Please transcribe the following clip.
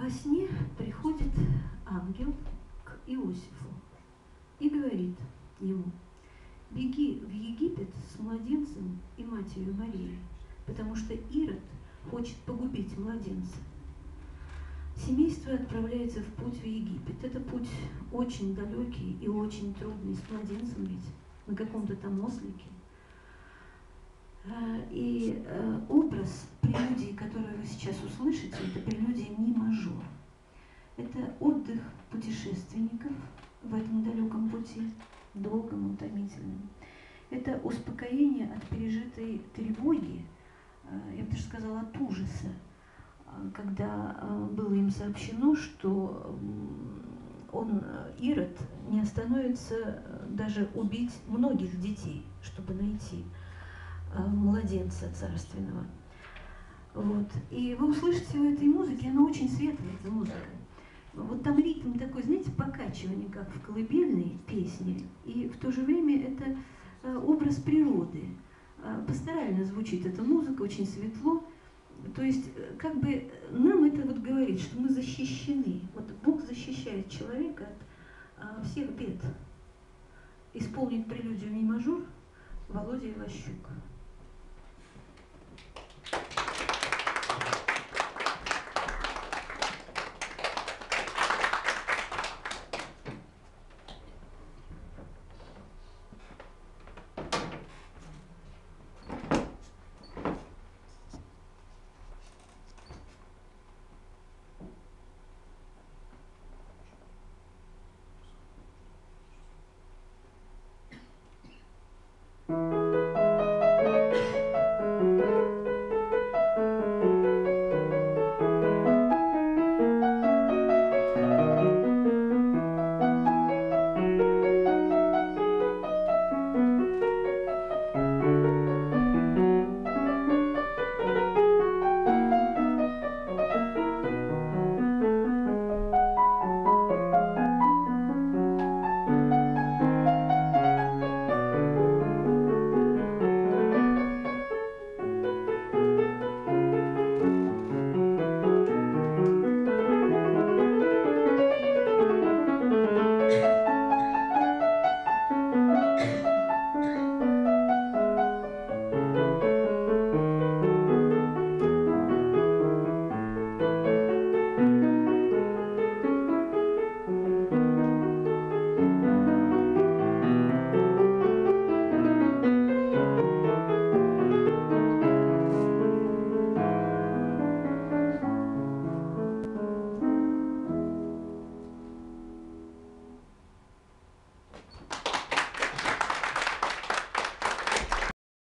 Во сне приходит ангел к Иосифу и говорит ему: беги в Египет с младенцем и матерью Марией, потому что Ирод хочет погубить младенца. Семейство отправляется в путь в Египет. Это путь очень далекий и очень трудный, с младенцем ведь, на каком-то там ослике. И образ прелюдии, который вы сейчас услышите, это прелюдия ми-мажор. Это отдых путешественников в этом далеком пути, долгом, утомительном. Это успокоение от пережитой тревоги, я бы даже сказала, от ужаса, когда было им сообщено, что Ирод не остановится даже убить многих детей, чтобы найти младенца царственного. Вот. И вы услышите в этой музыке, она очень светлая, эта музыка. Вот там ритм такой, знаете, покачивание, как в колыбельной песне, и в то же время это образ природы. Пасторально звучит эта музыка, очень светло. То есть, как бы нам это вот говорит, что мы защищены. Вот Бог защищает человека от всех бед. Исполнит прелюдию ми-мажор Володя Иващук.